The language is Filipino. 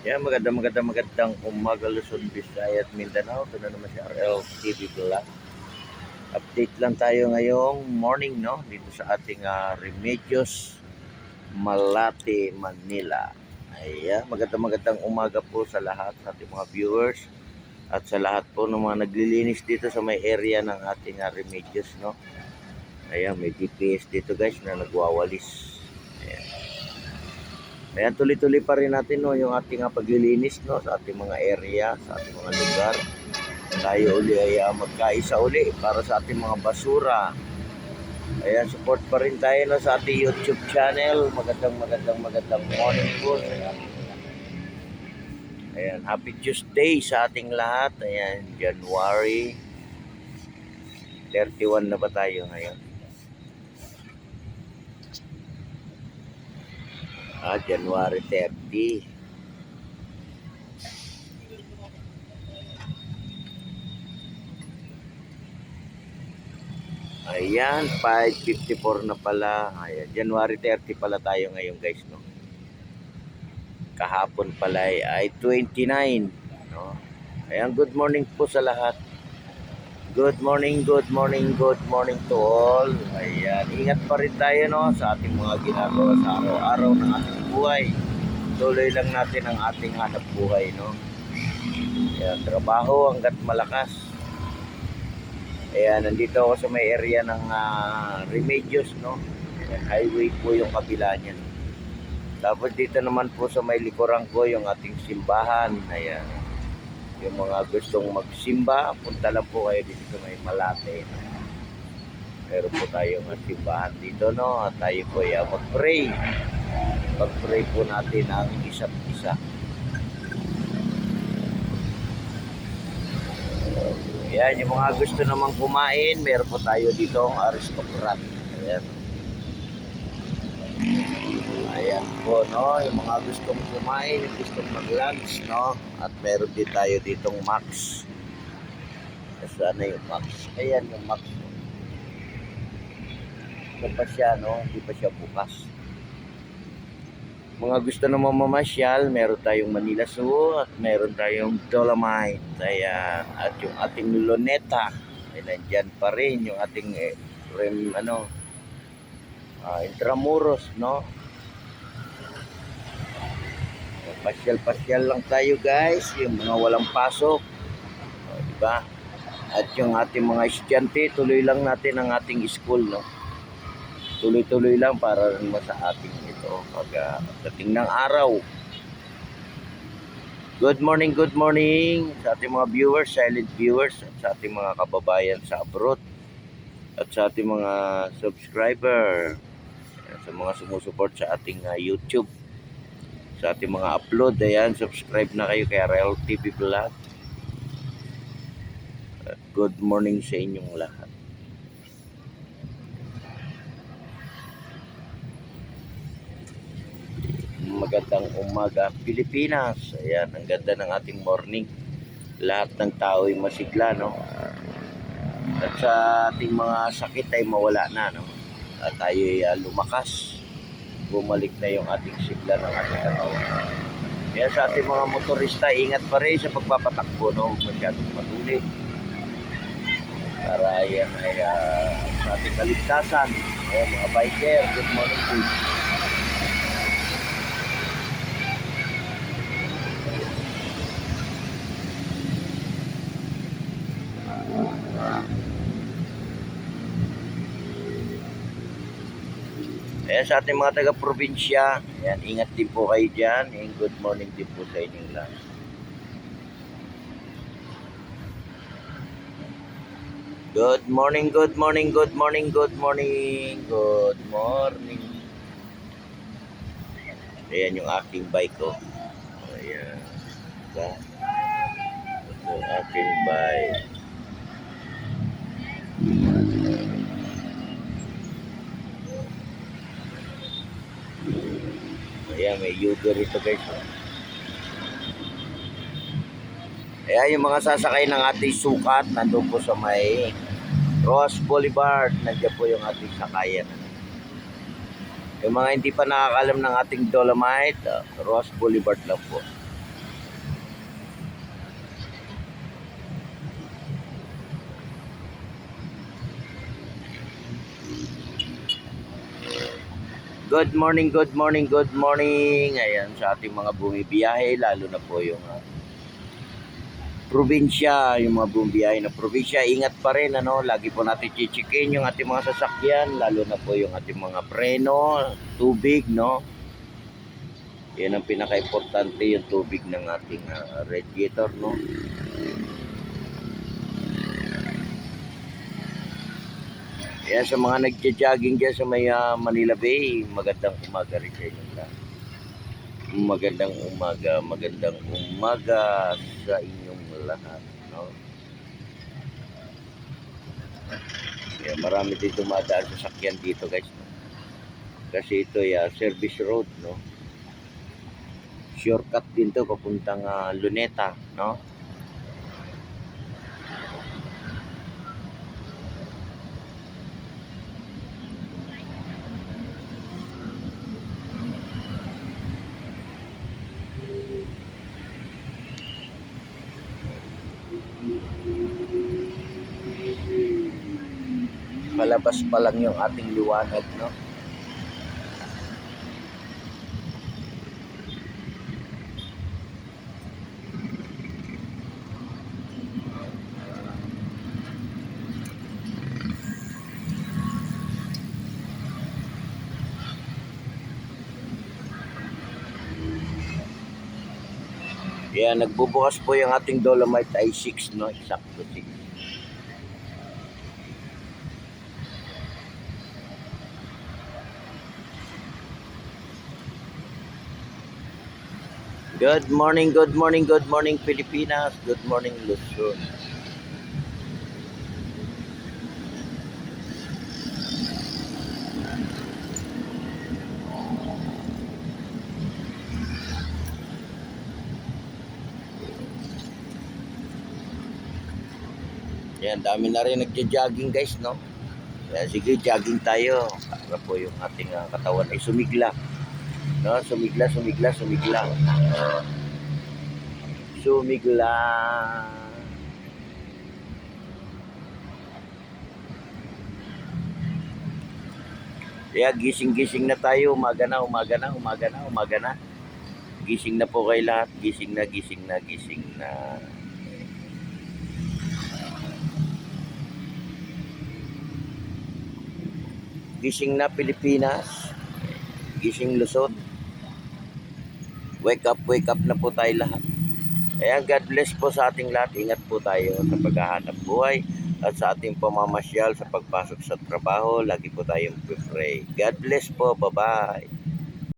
Yan, magandang umaga Luzon, Visayas at Mindanao. Ito na naman si RL TV Vlog. Update lang tayo ngayong morning, no? Dito sa ating Remedios, Malate, Manila. Ayan, magandang umaga po sa lahat sa ating mga viewers at sa lahat po ng mga naglilinis dito sa may area ng ating Remedios, no? Ayan, may GPS dito guys na nagwawalis. Ayan. Ayan, tuloy-tuloy pa rin natin no, yung ating paglilinis no, sa ating mga area, sa ating mga lugar. Tayo uli ay magkaisa uli para sa ating mga basura. Ayan, support pa rin tayo no, sa ating YouTube channel. Magandang morning po. Ayan, happy Tuesday sa ating lahat. Ayan, January 31 na ba tayo ngayon? January 30. Ayan, 5:54 na pala. Ayan, January 30 pala tayo ngayon guys, no? Kahapon pala ay 29, no? Ayan, good morning po sa lahat. Good morning to all. Ayan, ingat pa rin tayo, no? Sa ating mga ginagawa sa araw-araw ng ating buhay. Tuloy lang natin ang ating hanap buhay, no? Ayan, trabaho hanggat malakas. Ayan, nandito ako sa may area ng Remedios, no? Ayan, highway po yung kabila niyan. Tapos dito naman po sa may likuran ko yung ating simbahan. Ayan, yung mga gustong magsimba, punta lang po kayo dito sa may Malate. Meron po tayong simbahan dito, no? At tayo po ay mag-pray. Pag-pray po natin ang isa't isa. Ayan, yung mga gusto namang kumain, meron po tayo dito ang aristocrat. Ayan. Ayan po, no? Yung mga gustong kumain, yung gustong mag-lunch, no? At meron din tayo ditong Max. Saan na yung Max? Ayan yung Max. Ito pa siya, no? Hindi pa siya bukas. Mga gusto naman mamasyal, meron tayong Manila Zoo at meron tayong Dolomite. Ayan. At yung ating Luneta, ay nandyan pa rin yung ating Intramuros, no? Pasyal-pasyal lang tayo guys, yung mga walang pasok, diba? At yung ating mga estudyante, tuloy lang natin ang ating school, no? Tuloy-tuloy lang para naman sa ating ito pagdating ng araw. Good morning sa ating mga viewers, silent viewers, at sa ating mga kababayan sa abroad, at sa ating mga subscriber, at sa mga sumusuport sa ating YouTube, sa ating mga upload. Ayan, subscribe na kayo kay RL TV Vlog. Good morning sa inyong lahat. Magandang umaga Pilipinas. Ayan, ang ganda ng ating morning. Lahat ng tao ay masigla, no? At sa ating mga sakit ay mawala na, no? At tayo ay lumakas. Bumalik na yung ating sigla ng ating katawan. Kaya sa ating mga motorista, ingat pa rin sa pagpapatakbo, no? Masyadong matuli. Para yan ay sa ating kaligtasan. Ayan, mga biker, good morning po. Ayan, sa ating mga taga-probinsya, ayan, ingat din po kayo dyan. And good morning din po sa inyong lahat. Good morning. Ayan yung aking bike ko. Ayan. Ito yung aking bike. Ayan, may Uber ito guys. Ayan yung mga sasakay ng ating sukat, nandun po sa may Ross Boulevard. Nandiyan po yung ating sakayan. Yung mga hindi pa nakakalam ng ating Dolomite, Ross Boulevard lang po. Good morning, good morning, good morning. Ayan, sa ating mga bumibiyahe, lalo na po yung probinsya, yung mga bumibiyahe na probinsya. Ingat pa rin, ano, lagi po natin chichikin yung ating mga sasakyan, lalo na po yung ating mga preno, tubig, no. Yan ang pinaka-importante, yung tubig ng ating radiator, no. Yan, sa mga nagja-jogging dyan sa may Manila Bay, magandang umaga rin sa inyo lahat. Magandang umaga sa inyong lahat, no. Kaya marami din dumadaan sa sakyan dito, guys, no? Kasi ito ay service road, no. Shortcut din to papuntang Luneta, no. Palabas pa lang yung ating liwanag, no. Kaya nagbubukas po yung ating Dolomite i6, no, exacto 6. Good morning, good morning, good morning Pilipinas, good morning Luzon. Yan, dami na rin nagja-jogging, guys, no. Kaya sige, jogging tayo para po yung ating katawan ay sumigla, no. Sumigla. Sumigla. Kaya gising na tayo, umaga na. Gising na po kayo lahat, gising na. Gising na Pilipinas, gising Luzon. Wake up na po tayo lahat. Kaya God bless po sa ating lahat. Ingat po tayo sa paghahanap buhay at sa ating pamamasyal sa pagpasok sa trabaho. Lagi po tayong pray. God bless po. Bye-bye.